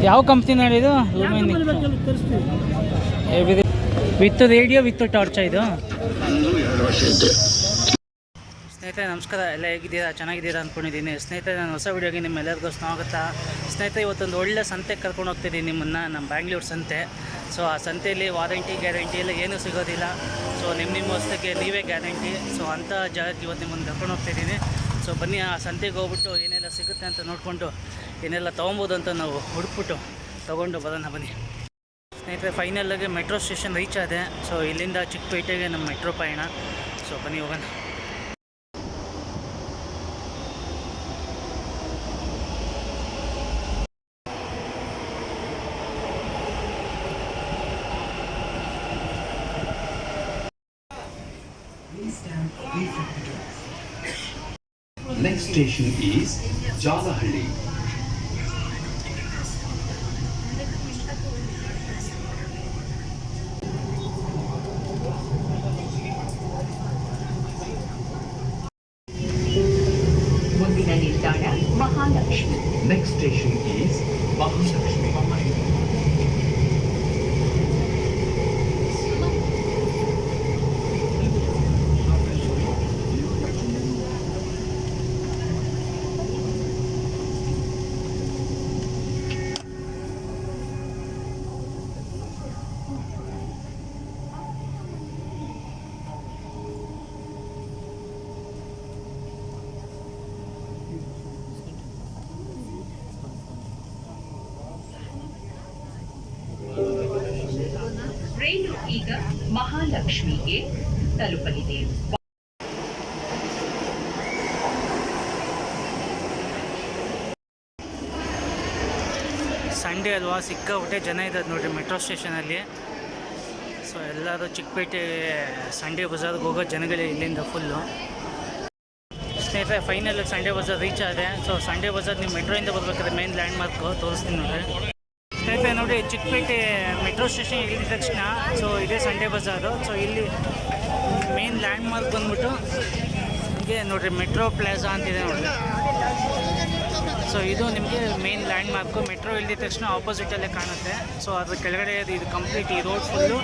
ಯಾವ ಕಂಪ್ನಿ ಇದು with radio with torch ಇದು. ಸ್ನೇಹಿತರೆ ನಮಸ್ಕಾರ, ಎಲ್ಲ ಹೇಗಿದ್ದೀರಾ? ಚೆನ್ನಾಗಿದ್ದೀರಾ ಅಂದ್ಕೊಂಡಿದ್ದೀನಿ. ಸ್ನೇಹಿತರೆ ನಾನು ಹೊಸ ವೀಡಿಯೋಗೆ ನಿಮ್ಮೆಲ್ಲರಿಗೂ ಸ್ವಾಗತ. ಸ್ನೇಹಿತರೆ ಇವತ್ತೊಂದು ಒಳ್ಳೆ ಸಂತೆಗೆ ಕರ್ಕೊಂಡು ಹೋಗ್ತಿದ್ದೀನಿ ನಿಮ್ಮನ್ನು, ನಮ್ಮ ಬ್ಯಾಂಗ್ಳೂರು ಸಂತೆ. ಸೊ ಆ ಸಂತೆಯಲ್ಲಿ ವಾರಂಟಿ ಗ್ಯಾರಂಟಿ ಎಲ್ಲ ಏನೂ ಸಿಗೋದಿಲ್ಲ. ಸೊ ನಿಮ್ಮ ವಸ್ತುಗೆ ನೀವೇ ಗ್ಯಾರಂಟಿ. ಸೊ ಅಂಥ ಜಾಗಕ್ಕೆ ಇವತ್ತು ನಿಮ್ಮನ್ನು ಕರ್ಕೊಂಡು ಹೋಗ್ತಿದ್ದೀನಿ. ಸೊ ಬನ್ನಿ ಆ ಸಂತೆಗೆ ಹೋಗ್ಬಿಟ್ಟು ಏನೆಲ್ಲ ಸಿಗುತ್ತೆ ಅಂತ ನೋಡಿಕೊಂಡು ಏನೆಲ್ಲ ತೊಗೊಬೋದು ಅಂತ ನಾವು ಹುಡುಕ್ಬಿಟ್ಟು ತೊಗೊಂಡು ಬರೋಣ ಬನ್ನಿ. ಸ್ನೇಹಿತರೆ ಫೈನಲ್ಲಾಗಿ ಮೆಟ್ರೋ ಸ್ಟೇಷನ್ ರೀಚ್ ಆದೆ. ಸೊ ಇಲ್ಲಿಂದ ಚಿಕ್ಕಪೇಟೆಗೆ ನಮ್ಮ ಮೆಟ್ರೋ ಪಯಣ. ಸೊ ಬನ್ನಿ ಹೋಗೋಣ. Next station is Jalahalli. ಮುಂದಿನ ನಿಲ್ದಾಣ Mahalakshmi. Next station is Mahalakshmi. ರೈಲು ಈಗ ಮಹಾಲಕ್ಷ್ಮಿಗೆ ತಲುಪಲಿದೆ. ಸಂಡೇ ಅಲ್ವಾ, ಸಿಕ್ಕಾಪಟ್ಟೆ ಜನ ಇದ್ದಾರೆ ನೋಡಿರಿ ಮೆಟ್ರೋ ಸ್ಟೇಷನಲ್ಲಿ. ಸೊ ಎಲ್ಲರೂ ಚಿಕ್ಕಪೇಟೆ ಸಂಡೇ ಬಜಾರ್ಗೆ ಹೋಗೋ ಜನಗಳೇ ಇಲ್ಲಿಂದ ಫುಲ್ಲು. ಸ್ನೇಹಿತರೆ ಫೈನಲ್ ಸಂಡೇ ಬಜಾರ್ ರೀಚ್ ಆದೆ. ಸೊ ಸಂಡೇ ಬಜಾರ್ ನೀವು ಮೆಟ್ರೋಯಿಂದ ಬರ್ಬೇಕಾದ್ರೆ ಮೇನ್ ಲ್ಯಾಂಡ್ ಮಾರ್ಕ್ ತೋರಿಸ್ತೀನಿ ನೋಡಿ. ಸ್ನೇಹಿತರೆ ನೋಡಿ, ಚಿಕ್ಕಪೇಟೆ ಮೆಟ್ರೋ ಸ್ಟೇಷನ್ ಇಳಿದ ತಕ್ಷಣ ಸೊ ಇದೇ ಸಂಡೇ ಬಜಾರು. ಸೊ ಇಲ್ಲಿ ಮೇನ್ ಲ್ಯಾಂಡ್ ಮಾರ್ಕ್ ಬಂದ್ಬಿಟ್ಟು ಹೀಗೆ ನೋಡಿರಿ ಮೆಟ್ರೋ ಪ್ಲಾಜಾ ಅಂತಿದೆ ನೋಡಿರಿ. ಸೊ ಇದು ನಿಮಗೆ ಮೇನ್ ಲ್ಯಾಂಡ್ ಮಾರ್ಕು. ಮೆಟ್ರೋ ಇಳಿದ ತಕ್ಷಣ ಆಪೋಸಿಟಲ್ಲೇ ಕಾಣುತ್ತೆ. ಸೊ ಅದ್ರ ಕೆಳಗಡೆ ಇದು ಕಂಪ್ಲೀಟ್ ಈ ರೋಡ್ ಫುಲ್ಲು.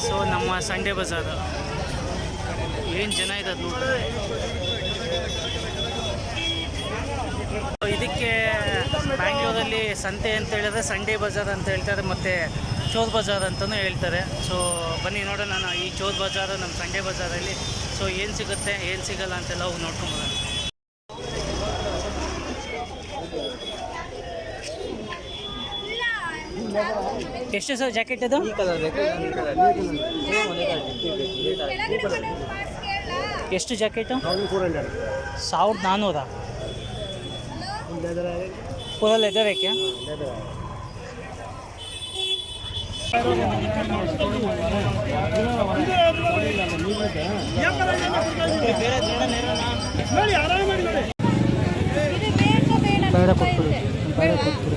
ಸೊ ನಮ್ಮ ಸಂಡೇ ಬಜಾರು ಏನು ಜನ ಇರೋದು ನೋಡಿ. ಇದಕ್ಕೆ ಬ್ಯಾಂಗ್ಳೂರಲ್ಲಿ ಸಂತೆ ಅಂತ ಹೇಳಿದ್ರೆ ಸಂಡೇ ಬಜಾರ್ ಅಂತ ಹೇಳ್ತಾರೆ, ಮತ್ತು ಚೋರ್ ಬಜಾರ್ ಅಂತಲೂ ಹೇಳ್ತಾರೆ. ಸೊ ಬನ್ನಿ ನೋಡೋಣ ಈ ಚೋರ್ ಬಜಾರು ನಮ್ಮ ಸಂಡೇ ಬಜಾರಲ್ಲಿ ಸೊ ಏನು ಸಿಗುತ್ತೆ ಏನು ಸಿಗಲ್ಲ ಅಂತೆಲ್ಲ ಹೋಗಿ ನೋಡ್ಕೊಂಬೋಣ. ಎಷ್ಟು ಸರ್ ಜಾಕೆಟ್ ಅದು? ಎಷ್ಟು ಜಾಕೆಟು? 1400. पूरा लेदर है क्या? ಬೇಡ ಕೊಟ್ಬಿಡು, ಬೇಡ ಕೊಟ್ಬಿಡು.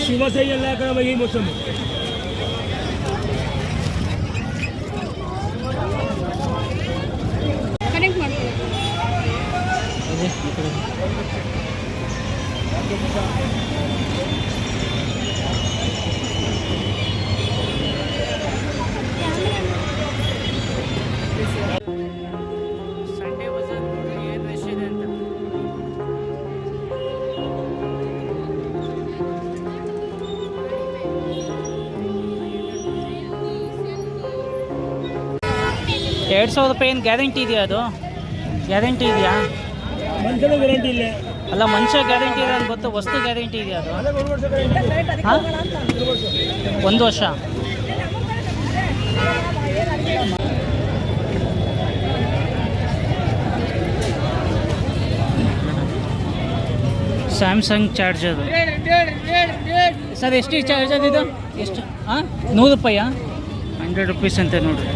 सुबह से ही अल्लाह का वही मौसम है. कनेक्ट ಮಾಡ್ತೀವಿ. ಸಂಡೇ ಬಜಾರ್ ಏನು ರಶ್ ಇದೆ ಅಂತ. ₹2,000 ಏನು ಗ್ಯಾರಂಟಿ ಇದೆಯಾ? ಅದು ಗ್ಯಾರಂಟಿ ಇದೆಯಾ? ಮನುಷ್ಯನ ಗ್ಯಾರಂಟಿ ಇಲ್ಲ. ಅಲ್ಲ ಮನುಷ್ಯ ಗ್ಯಾರಂಟಿ ಇದೆ ಅಂತ ಗೊತ್ತು, ವಸ್ತು ಗ್ಯಾರಂಟಿ ಇದೆಯಾ ಅದು? ಹಾಂ, 1 ವರ್ಷ. ಸ್ಯಾಮ್ಸಂಗ್ ಚಾರ್ಜರು ಸರ್ ಎಷ್ಟು ಚಾರ್ಜರ್ ಇದು ಎಷ್ಟು ಹಾಂ 100 ರೂಪಾಯಾ 100 ರುಪೀಸ್ ಅಂತ ನೋಡಿರಿ.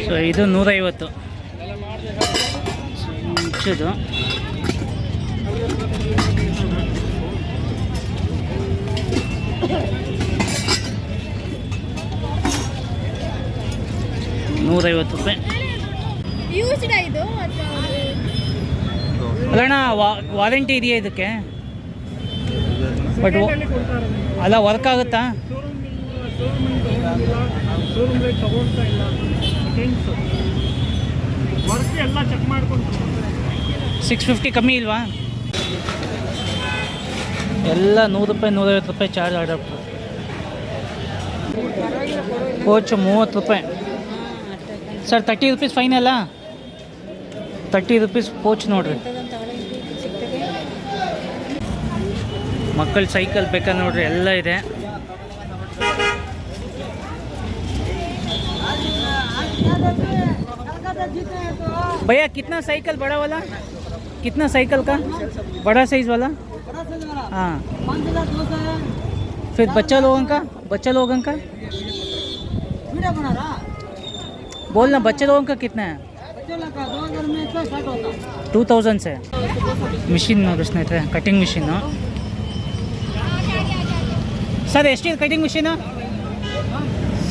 ಸೊ ಇದು 150 ಇಂಚದು. ₹150. ಯೂಸ್ಡ್ ಇದು ಅಲ್ಲಣ್ಣ ವಾರಂಟಿ ಇದೆಯಾ ಇದಕ್ಕೆ? ಬಟ್ ಅಲ್ಲ ವರ್ಕ್ ಆಗುತ್ತಾ? ಶೋರೂಮ್ಗೆ ತಗೊಳ್ತಾ ಇಲ್ಲ ವರ್ಕ್ ಎಲ್ಲ ಚೆಕ್ ಮಾಡ್ಕೊಂಡು 650 ಕಮ್ಮಿ ಇಲ್ವಾ? ಎಲ್ಲ ₹100 ₹150 charge adapter. Coach ₹30 sir. 30 rupees fine ಅಲ್ಲ? 30 ರುಪೀಸ್ ಕೋಚ್ ನೋಡ್ರಿ. ಮಕ್ಕಳ ಸೈಕಲ್ ಬೇಕಾ ನೋಡ್ರಿ, ಎಲ್ಲ ಇದೆ. भैया कितना साइकिल बड़ा वाला, कितना साइकिल का बड़ा साइज वाला? हाँ, फिर बच्चा लोगों का बोलना, बच्चे लोगों का कितना है? 2000 से. ಮಿಷಿನ್ ನೋಡಿ ಸ್ನೇಹಿತರೆ, ಕಟಿಂಗ್ ಮಿಷಿನ್ನು. ಸರ್ ಎಷ್ಟಿದೆ ಕಟಿಂಗ್ ಮಿಷಿನು?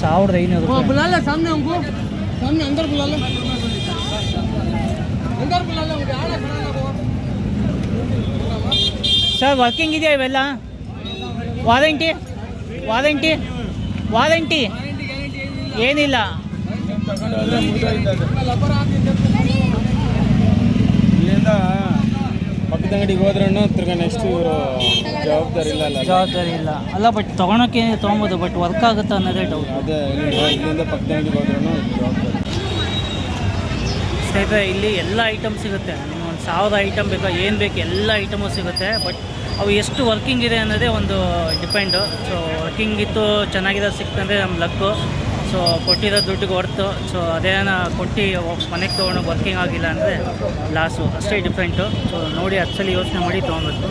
1500 ರೂಪಾಯಿ. सामने अंदर बुला लो, अंदर बुला लो. ಸರ್ ವರ್ಕಿಂಗ್ ಇದೆಯಾ ಇವೆಲ್ಲ? ವಾರಂಟಿ ಏನಿಲ್ಲ. ಇಲ್ಲಿಂದ ಪಕ್ಕದ ಅಂಗಡಿಗೆ ಹೋದ್ರೂ ತಿರ್ಗಾ ನೆಕ್ಸ್ಟ್ ಇವರು ಜವಾಬ್ದಾರಿ ಇಲ್ಲ. ಅಲ್ಲ ಬಟ್ ತೊಗೊಳಕ್ಕೆ ತೊಗೊಬೋದು, ಬಟ್ ವರ್ಕ್ ಆಗುತ್ತಾ ಅನ್ನೋದೇ ಡೌಟ್. ಅದೇ ಇಲ್ಲಿಂದ ಪಕ್ಕದ ಅಂಗಡಿಗೆ ಹೋದ್ರೂ ಜವಾಬ್ದಾರಿ. ಸ್ನೇಹಿತರೆ ಇಲ್ಲಿ ಎಲ್ಲ ಐಟಮ್ ಸಿಗುತ್ತೆ. ನಿಮ್ಗೆ 1000 ಐಟಮ್ ಬೇಕಾ, ಏನು ಬೇಕು ಎಲ್ಲ ಐಟಮು ಸಿಗುತ್ತೆ. ಬಟ್ ಅವು ಎಷ್ಟು ವರ್ಕಿಂಗ್ ಇದೆ ಅನ್ನೋದೇ ಒಂದು ಡಿಪೆಂಡು. ಸೊ ವರ್ಕಿಂಗ್ ಇತ್ತು ಚೆನ್ನಾಗಿದೆ ಸಿಕ್ತಂದರೆ ನಮ್ಮ ಲಕ್ಕು. ಸೊ ಕೊಟ್ಟಿರೋ ದುಡ್ಡಿಗೆ ಹೊರ್ತು. ಸೊ ಅದೇನ ಕೊಟ್ಟು ಮನೆಗೆ ತೊಗೊಂಡು ವರ್ಕಿಂಗ್ ಆಗಿಲ್ಲ ಅಂದರೆ ಲಾಸು, ಅಷ್ಟೇ ಡಿಫ್ರೆಂಟು. ಸೊ ನೋಡಿ 10 ಸಲ ಯೋಚನೆ ಮಾಡಿ ತೊಗೊಬೇಕು.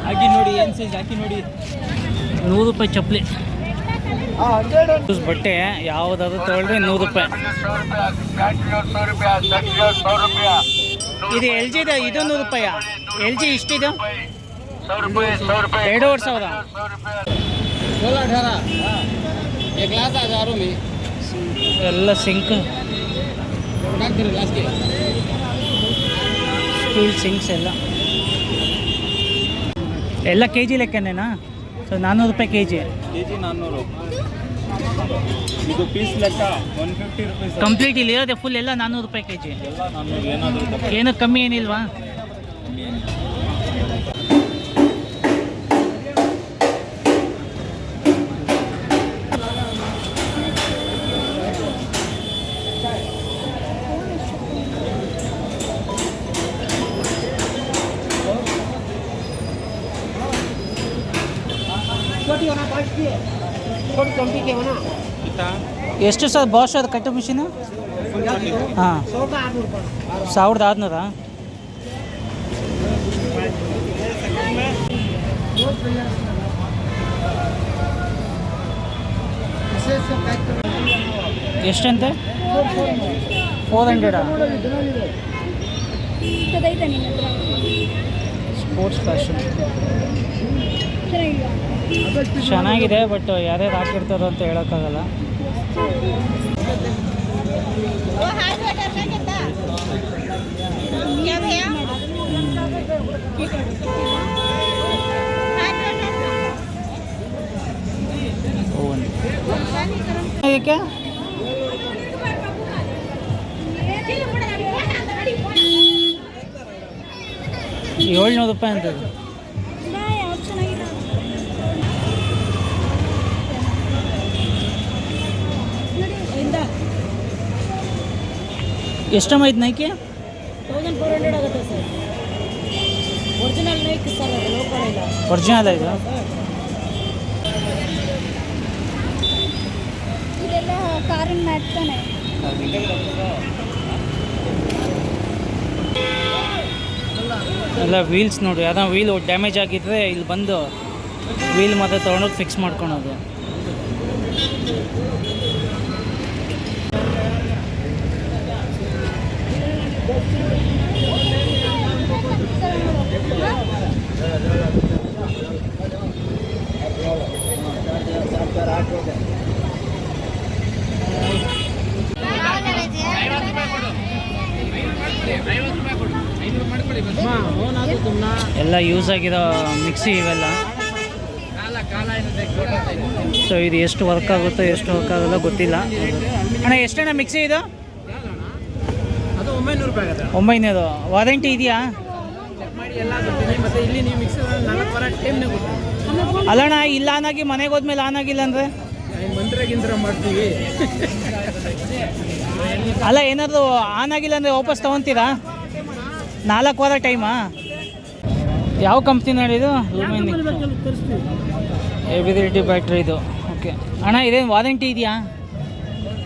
ಹಾಕಿ ನೋಡಿ, ಏನು ಸೈಜ್ ಹಾಕಿ ನೋಡಿ. ₹100 ಚಪ್ಪಲಿ. ಬಟ್ಟೆ ಯಾವುದಾದ್ರು ತೊಗೊಳ್ರಿ ₹100. ಇದು LG ಇದೆ, ಇದು ₹100. LG ಇಷ್ಟಿದೆ 2500. ಎಲ್ಲ ಸಿಂಕ್, ಸ್ಟೀಲ್ ಸಿಂಕ್ಸ್ ಎಲ್ಲ ಕೆ ಜಿ ಲೆಕ್ಕನೇನಾ? So ₹400 K G. $400. ಇದು ಪೀಸ್ ಲೆಕ್ಕ 150 ರೂಪೀಸ್. ಕಂಪ್ಲೀಟ್ ಇಲ್ಲಿ ಇರೋದೆ ಫುಲ್ ಎಲ್ಲ ₹400 ಕೆ ಜಿ. ಎಲ್ಲ 400. ಏನಾದರೂ ಏನು ಕಮ್ಮಿ ಏನಿಲ್ವಾ? ಎಷ್ಟು ಸರ್ ಬಾಸ್ ಅದು ಕಟ್ಟು ಮಿಷಿನು? ಹಾಂ, 1600. ಎಷ್ಟಂತೆ? 400. ಸ್ಪೋರ್ಟ್ಸ್ ಫ್ಯಾಷನ್ ಚೆನ್ನಾಗಿದೆ, ಬಟ್ ಯಾರ್ಯಾರು ಹಾಕಿರ್ತಾರೋ ಅಂತ ಹೇಳೋಕ್ಕಾಗಲ್ಲ. ಇದಕ್ಕೆ ₹700 ಅಂತದ್ದು. ಎಷ್ಟಮ್ಮ ಇದು ನೈಕಿ? 1400 ಆಗುತ್ತೆ ಸರ್. ಒರಿಜಿನಲ್ ನೈಕ್ ಸರ್, ಅದು ಲೋಕಲ್ ಇಲ್ಲ. ಒರಿಜಿನಲ್ ಇದು? ಇದೆಲ್ಲ ಆಗ್ತಾನೆ. ಎಲ್ಲ ವೀಲ್ಸ್ ನೋಡಿ, ಯಾವ್ದೋ ವೀಲ್ ಡ್ಯಾಮೇಜ್ ಆಗಿದ್ರೆ ಇಲ್ಲಿ ಬಂದು ವೀಲ್ ಮತ್ತೆ ತೊಗೊಂಡೋಗಿ ಫಿಕ್ಸ್ ಮಾಡ್ಕೊಳೋದು. ಎಲ್ಲ ಯೂಸ್ ಆಗಿರೋ ಮಿಕ್ಸಿ ಇವೆಲ್ಲ. ಸೊ ಇದು ಎಷ್ಟು ವರ್ಕ್ ಆಗುತ್ತೋ ಎಷ್ಟು ವರ್ಕ್ ಆಗೋಲ್ಲ ಗೊತ್ತಿಲ್ಲ. ಅಣ್ಣ ಎಷ್ಟಣ್ಣ ಮಿಕ್ಸಿ ಇದು? 900. ವಾರಂಟಿ ಇದೆಯಾ? ಅಲ್ಲಣ್ಣ ಇಲ್ಲ ಆನಾಗಿ ಮನೆಗೆ ಹೋದ್ಮೇಲೆ ಆನ್ ಆಗಿಲ್ಲ ಅಂದರೆ ಮಾಡ್ತೀವಿ. ಅಲ್ಲ ಏನಾದರೂ ಆನ್ ಆಗಿಲ್ಲ ಅಂದರೆ ವಾಪಸ್ ತೊಗೊತೀರಾ? 4 ವಾರ ಟೈಮಾ? ಯಾವ ಕಂಪ್ನಿ ಇದು? ಎವಿರಿಟಿ ಬ್ಯಾಟ್ರಿ ಇದು. ಓಕೆ ಅಣ್ಣ ಇದೇನು ವಾರಂಟಿ ಇದೆಯಾ?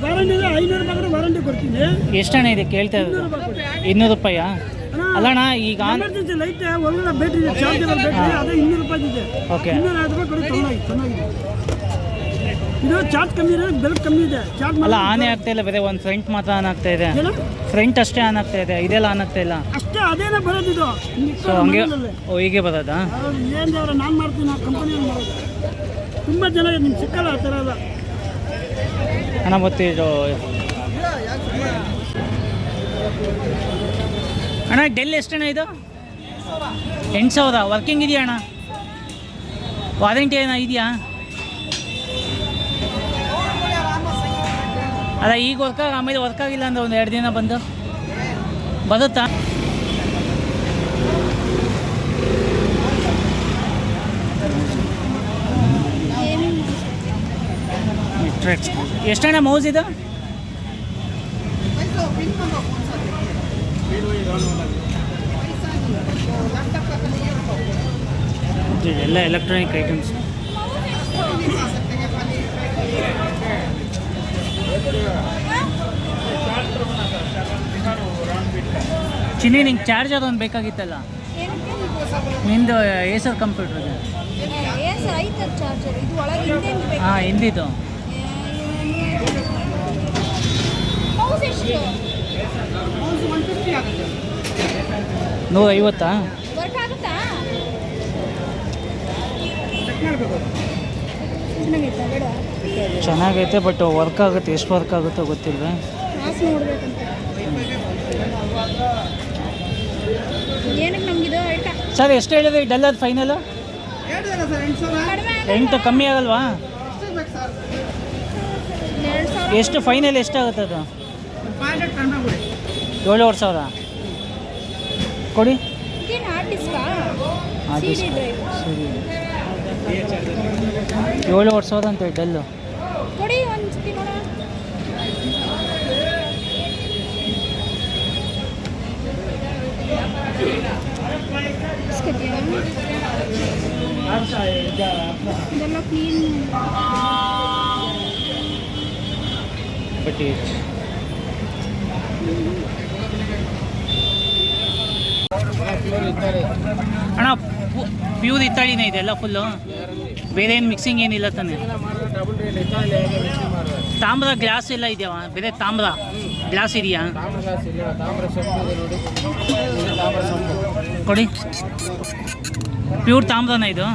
ವಾರಂಟಿ ಇದೆ, 500 ರೂಪಾಯಿ ವಾರಂಟಿ ಕೊಡ್ತೀನಿ. ಎಷ್ಟಣ್ಣ ಇದೆ ಕೇಳ್ತಾ ಇರೋದು? 200 ರೂಪಾಯಾ? ಅಲ್ಲಣ್ಣ ಈಗ ಎಮರ್ಜೆನ್ಸಿ ಲೈಟ್ ಒಳಗಡೆ ಬ್ಯಾಟ್ರಿ ಇದೆ, ಚಾರ್ಜಬಲ್ ಬ್ಯಾಟ್ರಿ, ಅದು 200 ರೂಪಾಯಿ ಇದೆ. ಓಕೆ 250 ರೂಪಾಯಿ ಕೊಡಿ, ಚೆನ್ನಾಗಿದೆ. ಇದು ಚಾರ್ಜ್ ಕಮ್ಮಿ ಇದೆ, ಬೆಲ್ ಕಮ್ಮಿ ಇದೆ. ಚಾರ್ಜ್ ಅಲ್ಲ ಆನೇ ಆಗ್ತಾ ಇಲ್ಲ, ಬೇರೆ ಒಂದು ಫ್ರಂಟ್ ಮಾತ್ರ ಆನ್ ಆಗ್ತಾ ಇದೆ. ಫ್ರಂಟ್ ಅಷ್ಟೇ ಆನ್ ಆಗ್ತಾ ಇದೆ, ಇದೆಲ್ಲ ಆನ್ ಆಗ್ತಾ ಇಲ್ಲ. ಅಷ್ಟೇ ಅದೇನೇ ಬರೋದಿದು. ಸೊ ಹಂಗೆ ಹೀಗೆ ಬರೋದಾ? ಏನು ಅವ್ರ ನಾನು ಮಾಡ್ತೀನಿ, ಆ ಕಂಪನಿಯಲ್ಲಿ ಮಾಡೋದು. ತುಂಬ ಜನ ನಿಮ್ಗೆ ಸಿಕ್ಕಲ್ಲ ಆ ಥರ ಎಲ್ಲ. ಅಣ್ಣ ಮತ್ತೆ ಇದು ಅಣ್ಣ ಡೆಲ್ ಎಷ್ಟಣ್ಣ ಇದು? 8000. ವರ್ಕಿಂಗ್ ಇದೆಯಾ ಅಣ್ಣ? ವಾರಂಟಿ ಏನೋ ಇದೆಯಾ? ಅಲ್ಲ ಈಗ ಆಮೇಲೆ ವರ್ಕ್ ಆಗಿಲ್ಲ ಅಂದ್ರೆ ಒಂದು 2 ದಿನ ಬಂದು ಬರುತ್ತಾ? ಎಷ್ಟಣ್ಣ ಮೌಸ್ ಇದು? ಎಲ್ಲ ಎಲೆಕ್ಟ್ರಾನಿಕ್ ಐಟಮ್ಸ್. ಚಿನ್ನಿ ನಿಂಗೆ ಚಾರ್ಜರ್ ಒಂದು ಬೇಕಾಗಿತ್ತಲ್ಲ ನಿಂದು ಏಸರ್ ಕಂಪ್ಯೂಟರ್ ಇದೆ. ಚಾರ್ಜರ್ ಇದು ಒಳಗೆ ಹಿಂದೆ ಹಾಂ ಹಿಂದಿದ್ದು. ಮೌಸ್ ಎಷ್ಟು? 150. ವರ್ಕ್ ಆಗುತ್ತಾ? ಚೆನ್ನಾಗೈತೆ ಬಟ್ ವರ್ಕ್ ಆಗುತ್ತೆ, ಎಷ್ಟು ವರ್ಕ್ ಆಗುತ್ತೋ ಗೊತ್ತಿಲ್ಲ. ನೋಡ್ಬೇಕಂತ ಏನಕ್ಕೆ ನಮಗಿದು ಆಯ್ತಾ ಸರ್ ಎಷ್ಟು ಹೇಳಿದ್ರೆ ಡೆಲ್ ಅದು ಫೈನಲ್? 8 ಕಮ್ಮಿ ಆಗಲ್ವಾ? ಎಷ್ಟು ಫೈನಲ್ ಎಷ್ಟಾಗುತ್ತೆ ಅದು? 7,500 ಕೊಡಿ. ಇದೇನು ಹಾರ್ಡ್ ಡಿಸ್ಕಾ? ಅದು ಸರಿ 7,500 ಅಂತ ಡೆಲ್ಲು ಕೊಡಿ ಒಂದು ಸತಿ ನೋಡೋಣ. ಇದೆಲ್ಲ ಕ್ಲೀನ್ ಬಟ್ ಅಣ್ಣ ಪ್ಯೂರ್ ಇತ್ತಾಳಿನೇ ಇದೆ ಎಲ್ಲ ಫುಲ್ಲು, ಬೇರೆ ಏನು ಮಿಕ್ಸಿಂಗ್ ಏನಿಲ್ಲ ತಾನೆ? ತಾಮ್ರ ಗ್ಲಾಸ್ ಎಲ್ಲ ಇದೆಯಾ? ಬೇರೆ ತಾಮ್ರ ಗ್ಲಾಸ್ ಇದೆಯಾ? ಕೊಡಿ. ಪ್ಯೂರ್ ತಾಮ್ರನ ಇದು?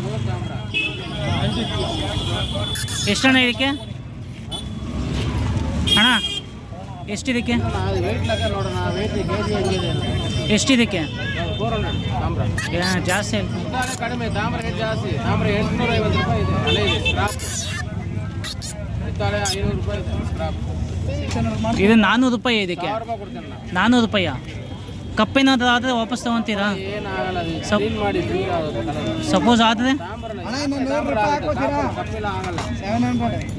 ಎಷ್ಟಣ್ಣ ಇದಕ್ಕೆ ಅಣ್ಣ? ಎಷ್ಟಿದಕ್ಕೆ? ಎಷ್ಟಿದಕ್ಕೆ? ಜಾಸ್ತಿ ಕಡಿಮೆ ತಾಮ್ರ ಜಾಸ್ತಿ. ತಾಮ್ರ 850 ರೂಪಾಯಿ ಇದೆ, ಹಳೆ ಇದೆ, ಸ್ಕ್ರಾಪ್. ಹಿತ್ತಾಳೆ 500 ರೂಪಾಯಿ ಇದೆ, ಸ್ಕ್ರಾಪ್. ಇದು 400 ರೂಪಾಯಿ ಇದಕ್ಕೆ? 400 ರೂಪಾಯಿ. ಕಪ್ಪೇನಾದ್ರೂ ಆದರೆ ವಾಪಸ್ ತೊಗೊತೀರಾ? ಏನಾಗಲ್ಲ, ಸಪೋಸ್ ಆದರೆ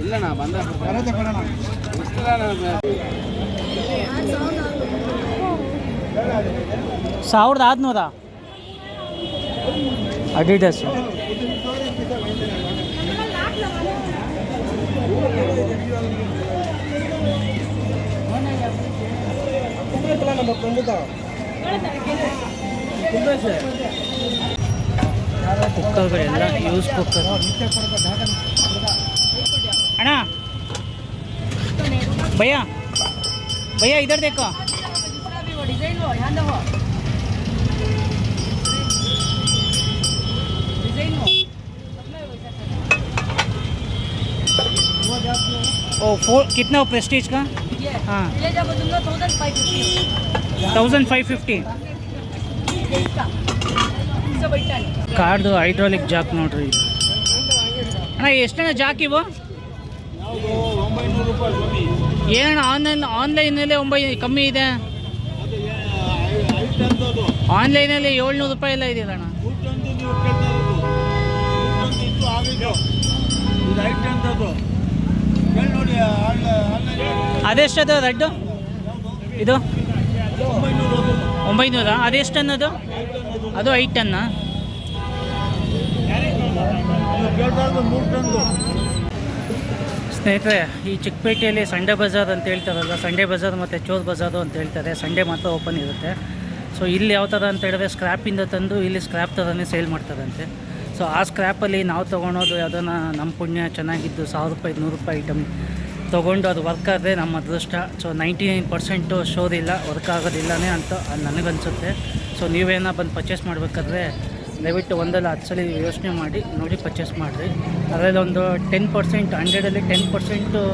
ಇಲ್ಲ ನಾ ಬಂದ 1600 ಅಡಿಡಸ್. ಕುಕ್ಕರ್ಗಳೆಲ್ಲ ಯೂಸ್ ಕುಕ್ಕರ್. ಅಣ್ಣ ಭಯ್ಯ ಭಯ್ಯ ಇದರ್ ದೇಖೋ. ओ 4 कितना प्रेस्टीज का? हाँ 1550. ಕಾರ್ದು ಹೈಡ್ರಾಲಿಕ್ ಜಾಕ್ ನೋಡ್ರಿ ಇದು. ಅಣ್ಣ ಎಷ್ಟಣ್ಣ ಜಾಕ್ ಇವು? ಏನು ಆನ್ಲೈನಲ್ಲಿ ಕಮ್ಮಿ ಇದೆ, ಆನ್ಲೈನಲ್ಲಿ 700 ರೂಪಾಯಿ ಎಲ್ಲ ಇದೆಯಲ್ಲ ಅಣ್ಣ. ಅದೆಷ್ಟದು ರೆಡ್ಡು ಇದು? 900. ಅದೆಷ್ಟು ಟನ್ನದು? ಅದು 5 ಟನ್ನ. ಸ್ನೇಹಿತರೆ, ಈ ಚಿಕ್ಕಪೇಟೆಯಲ್ಲಿ ಸಂಡೇ ಬಜಾರ್ ಅಂತ ಹೇಳ್ತಾರಲ್ಲ, ಸಂಡೇ ಬಜಾರ್ ಮತ್ತು ಚೋರ್ ಬಜಾರು ಅಂತ ಹೇಳ್ತಾರೆ. ಸಂಡೇ ಮಾತ್ರ ಓಪನ್ ಇರುತ್ತೆ. ಸೊ ಇಲ್ಲಿ ಯಾವ ಥರ ಅಂತ ಹೇಳಿದ್ರೆ ಸ್ಕ್ರ್ಯಾಪಿಂದ ತಂದು ಇಲ್ಲಿ ಸ್ಕ್ರ್ಯಾಪ್ ಥರನೇ ಸೇಲ್ ಮಾಡ್ತಾರಂತೆ. ಸೊ ಆ ಸ್ಕ್ರ್ಯಾಪಲ್ಲಿ ನಾವು ತೊಗೊಳೋದು ಯಾವುದನ್ನ ನಮ್ಮ ಪುಣ್ಯ ಚೆನ್ನಾಗಿದ್ದು 1000 ರೂಪಾಯಿ 100 ರೂಪಾಯಿ ಐಟಮ್ ತೊಗೊಂಡು ಅದು ವರ್ಕ್ ಆದರೆ ನಮ್ಮ ಅದೃಷ್ಟ. ಸೊ 99% ಶೋರಿಲ್ಲ, ವರ್ಕ್ ಆಗೋದಿಲ್ಲನೇ ಅಂತ ನನಗನ್ಸುತ್ತೆ. ಸೊ ನೀವೇನೋ ಬಂದು ಪರ್ಚೇಸ್ ಮಾಡಬೇಕಾದ್ರೆ ದಯವಿಟ್ಟು ಒಂದಲ್ಲ 10 ಸಲ ಯೋಚನೆ ಮಾಡಿ ನೋಡಿ ಪರ್ಚೇಸ್ ಮಾಡಿರಿ. ಅದರಲ್ಲಿ ಒಂದು 10%, 100ರಲ್ಲಿ 10%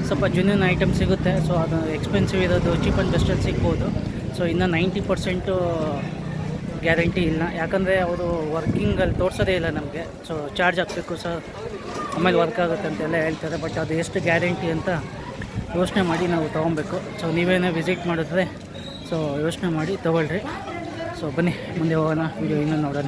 ಸ್ವಲ್ಪ ಜೆನ್ಯೂನ್ ಐಟಮ್ ಸಿಗುತ್ತೆ. ಸೊ ಅದು ಎಕ್ಸ್ಪೆನ್ಸಿವ್ ಇರೋದು ಚೀಪ್ ಆ್ಯಂಡ್ ಬೆಸ್ಟಲ್ಲಿ ಸಿಗ್ಬೋದು. ಸೊ ಇನ್ನು 90% ಗ್ಯಾರಂಟಿ ಇಲ್ಲ, ಯಾಕಂದರೆ ಅವರು ವರ್ಕಿಂಗಲ್ಲಿ ತೋರಿಸೋದೇ ಇಲ್ಲ ನಮಗೆ. ಸೊ ಚಾರ್ಜ್ ಹಾಕಬೇಕು ಸರ್, ಆಮೇಲೆ ವರ್ಕ್ ಆಗುತ್ತೆ ಅಂತೆಲ್ಲ ಹೇಳ್ತಾರೆ. ಬಟ್ ಅದು ಎಷ್ಟು ಗ್ಯಾರಂಟಿ ಅಂತ ಯೋಚನೆ ಮಾಡಿ ನಾವು ತೊಗೊಬೇಕು. ಸೊ ನೀವೇನೋ ವಿಸಿಟ್ ಮಾಡಿದ್ರೆ ಸೊ ಯೋಚನೆ ಮಾಡಿ ತೊಗೊಳ್ರಿ. ಸೊ ಬನ್ನಿ ಮುಂದೆ ಹೋಗೋಣ, ವಿಡಿಯೋ ಇನ್ನೂ ನೋಡೋಣ.